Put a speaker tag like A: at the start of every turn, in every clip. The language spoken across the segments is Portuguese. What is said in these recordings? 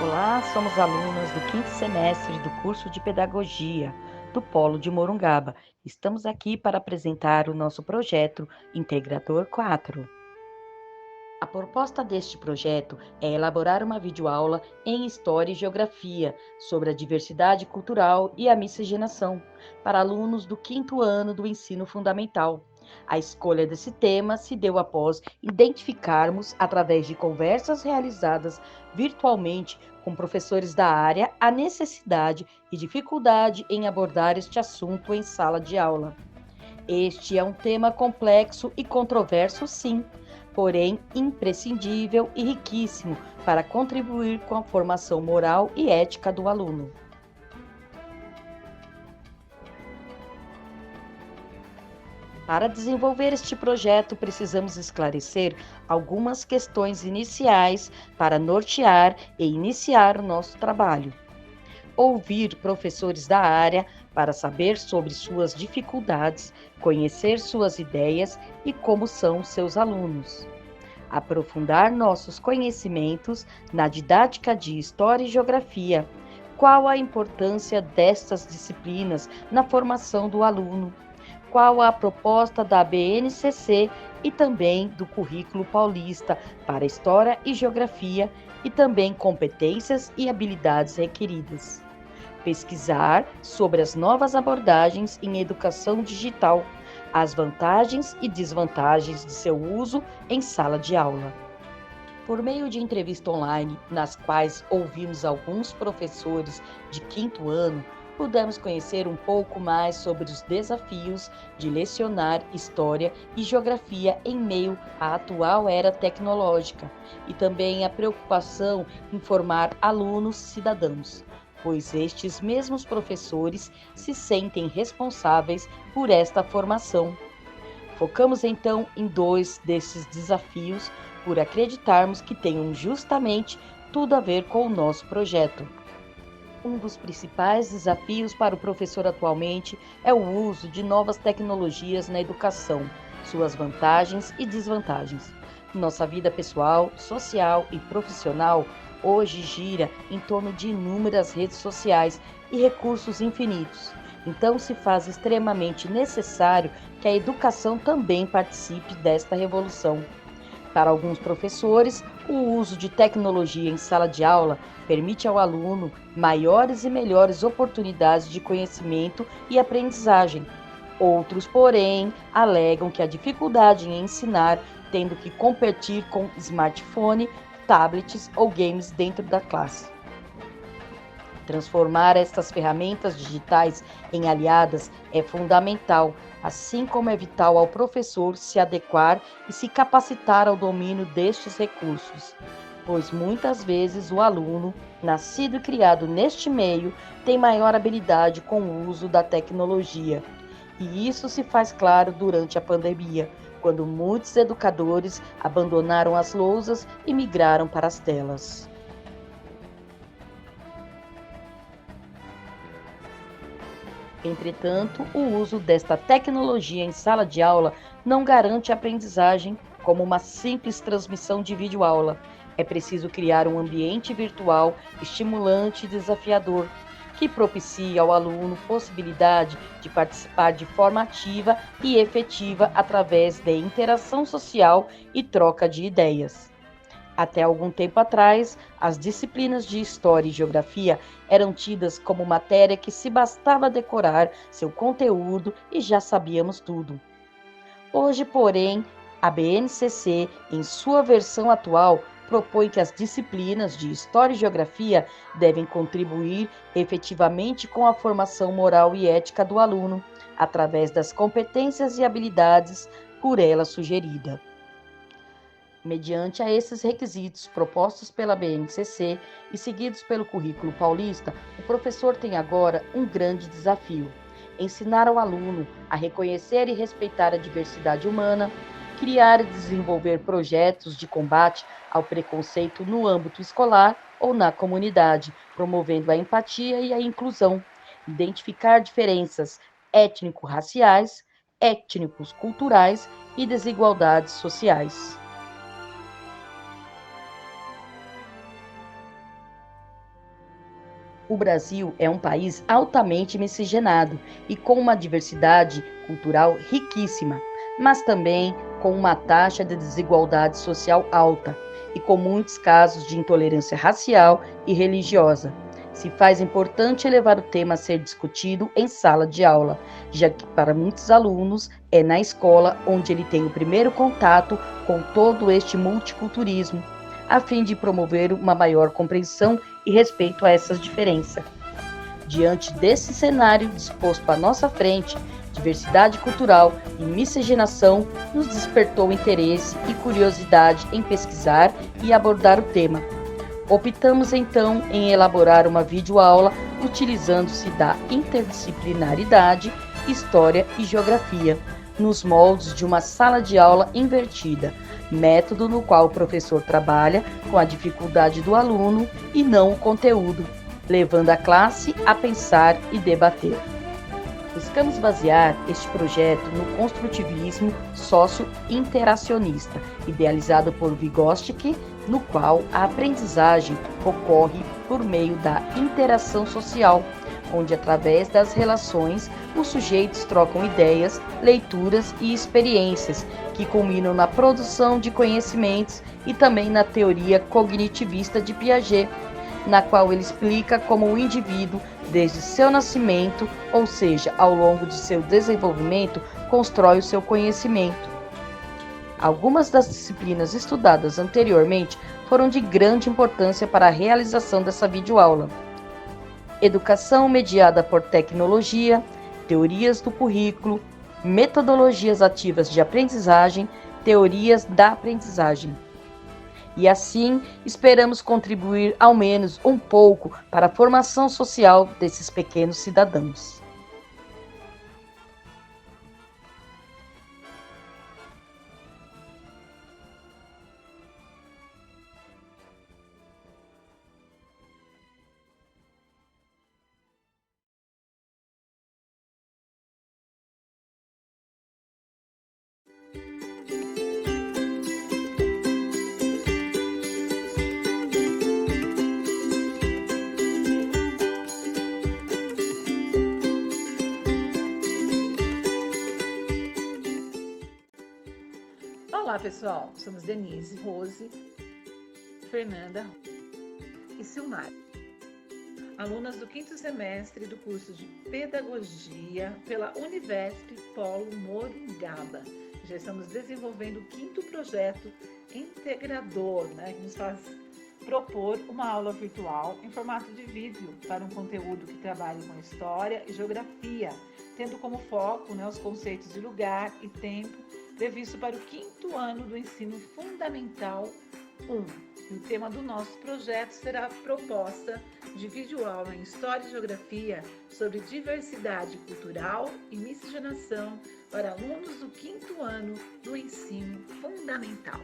A: Olá, somos alunas do quinto semestre do curso de Pedagogia do Polo de Morungaba. Estamos aqui para apresentar o nosso projeto Integrador 4. A proposta deste projeto é elaborar uma videoaula em História e Geografia sobre a diversidade cultural e a miscigenação para alunos do quinto ano do ensino fundamental. A escolha desse tema se deu após identificarmos, através de conversas realizadas virtualmente com professores da área, a necessidade e dificuldade em abordar este assunto em sala de aula. Este é um tema complexo e controverso, sim, porém imprescindível e riquíssimo para contribuir com a formação moral e ética do aluno. Para desenvolver este projeto, precisamos esclarecer algumas questões iniciais para nortear e iniciar o nosso trabalho. Ouvir professores da área para saber sobre suas dificuldades, conhecer suas ideias e como são seus alunos. Aprofundar nossos conhecimentos na didática de História e Geografia. Qual a importância destas disciplinas na formação do aluno? Qual a proposta da BNCC e também do Currículo Paulista para História e Geografia e também competências e habilidades requeridas. Pesquisar sobre as novas abordagens em educação digital, as vantagens e desvantagens de seu uso em sala de aula. Por meio de entrevista online, nas quais ouvimos alguns professores de quinto ano, pudemos conhecer um pouco mais sobre os desafios de lecionar História e Geografia em meio à atual era tecnológica e também a preocupação em formar alunos cidadãos, pois estes mesmos professores se sentem responsáveis por esta formação. Focamos então em dois desses desafios por acreditarmos que tenham justamente tudo a ver com o nosso projeto. Um dos principais desafios para o professor atualmente é o uso de novas tecnologias na educação, suas vantagens e desvantagens. Nossa vida pessoal, social e profissional hoje gira em torno de inúmeras redes sociais e recursos infinitos. Então, se faz extremamente necessário que a educação também participe desta revolução. Para alguns professores, o uso de tecnologia em sala de aula permite ao aluno maiores e melhores oportunidades de conhecimento e aprendizagem. Outros, porém, alegam que a dificuldade em ensinar, tendo que competir com smartphone, tablets ou games dentro da classe. Transformar estas ferramentas digitais em aliadas é fundamental, assim como é vital ao professor se adequar e se capacitar ao domínio destes recursos, pois muitas vezes o aluno, nascido e criado neste meio, tem maior habilidade com o uso da tecnologia. E isso se faz claro durante a pandemia, quando muitos educadores abandonaram as lousas e migraram para as telas. Entretanto, o uso desta tecnologia em sala de aula não garante a aprendizagem como uma simples transmissão de videoaula. É preciso criar um ambiente virtual estimulante e desafiador, que propicie ao aluno possibilidade de participar de forma ativa e efetiva através da interação social e troca de ideias. Até algum tempo atrás, as disciplinas de História e Geografia eram tidas como matéria que se bastava decorar seu conteúdo e já sabíamos tudo. Hoje, porém, a BNCC, em sua versão atual, propõe que as disciplinas de História e Geografia devem contribuir efetivamente com a formação moral e ética do aluno, através das competências e habilidades por ela sugerida. Mediante a esses requisitos propostos pela BNCC e seguidos pelo Currículo Paulista, o professor tem agora um grande desafio: ensinar ao aluno a reconhecer e respeitar a diversidade humana, criar e desenvolver projetos de combate ao preconceito no âmbito escolar ou na comunidade, promovendo a empatia e a inclusão, identificar diferenças étnico-raciais, étnico-culturais e desigualdades sociais. O Brasil é um país altamente miscigenado e com uma diversidade cultural riquíssima, mas também com uma taxa de desigualdade social alta e com muitos casos de intolerância racial e religiosa. Se faz importante elevar o tema a ser discutido em sala de aula, já que para muitos alunos é na escola onde ele tem o primeiro contato com todo este multiculturismo, a fim de promover uma maior compreensão e respeito a essas diferenças. Diante desse cenário disposto à nossa frente, diversidade cultural e miscigenação nos despertou interesse e curiosidade em pesquisar e abordar o tema. Optamos então em elaborar uma videoaula utilizando-se da interdisciplinaridade, história e geografia, nos moldes de uma sala de aula invertida, método no qual o professor trabalha com a dificuldade do aluno e não o conteúdo, levando a classe a pensar e debater. Buscamos basear este projeto no construtivismo socio-interacionista, idealizado por Vygotsky, no qual a aprendizagem ocorre por meio da interação social, onde através das relações os sujeitos trocam ideias, leituras e experiências, que culminam na produção de conhecimentos e também na teoria cognitivista de Piaget, na qual ele explica como o indivíduo, desde seu nascimento, ou seja, ao longo de seu desenvolvimento, constrói o seu conhecimento. Algumas das disciplinas estudadas anteriormente foram de grande importância para a realização dessa videoaula. Educação mediada por tecnologia, teorias do currículo, metodologias ativas de aprendizagem, teorias da aprendizagem. E assim, esperamos contribuir ao menos um pouco para a formação social desses pequenos cidadãos.
B: Olá pessoal, somos Denise, Rose, Fernanda e Silmar, alunas do 5º semestre do curso de Pedagogia pela Univesp Polo Morungaba. Já estamos desenvolvendo o 5º projeto integrador, que nos faz propor uma aula virtual em formato de vídeo para um conteúdo que trabalhe com história e geografia, tendo como foco os conceitos de lugar e tempo previsto para o 5º ano do ensino fundamental 1. E o tema do nosso projeto será a proposta de videoaula em História e Geografia sobre diversidade cultural e miscigenação para alunos do 5º ano do ensino fundamental.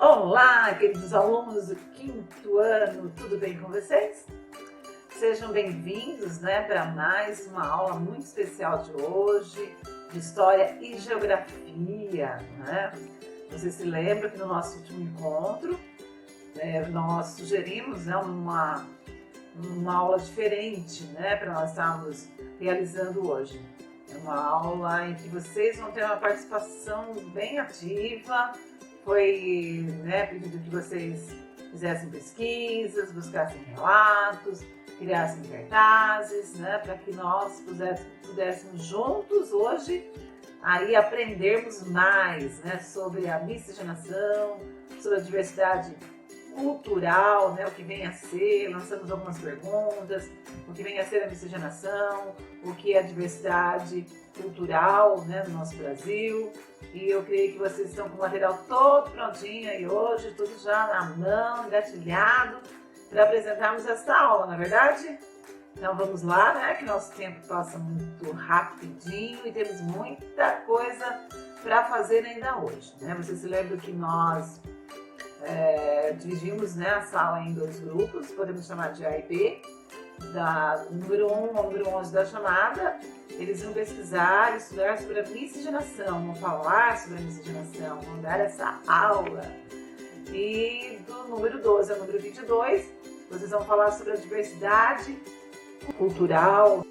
B: Olá, queridos alunos do 5º ano, tudo bem com vocês? Sejam bem-vindos para mais uma aula muito especial de hoje, de História e Geografia. Você se lembra que no nosso último encontro, nós sugerimos uma aula diferente para nós estarmos realizando hoje. É uma aula em que vocês vão ter uma participação bem ativa. Foi pedido que vocês fizessem pesquisas, buscassem relatos, criassem cartazes, para que nós pudéssemos juntos hoje aí aprendermos mais sobre a miscigenação, sobre a diversidade cultural, o que vem a ser. Lançamos algumas perguntas: o que vem a ser a miscigenação, o que é a diversidade cultural no nosso Brasil. E eu creio que vocês estão com o material todo prontinho aí hoje, tudo já na mão, engatilhado, para apresentarmos esta aula, não é verdade? Então vamos lá, que nosso tempo passa muito rapidinho e temos muita coisa para fazer ainda hoje. Vocês se lembram que nós Dividimos, né, a sala em 2 grupos, podemos chamar de A e B. Da número 1 ao número 11 da chamada, eles vão pesquisar, estudar sobre a miscigenação, vão falar sobre a miscigenação, vão dar essa aula. E do número 12 ao número 22, vocês vão falar sobre a diversidade cultural,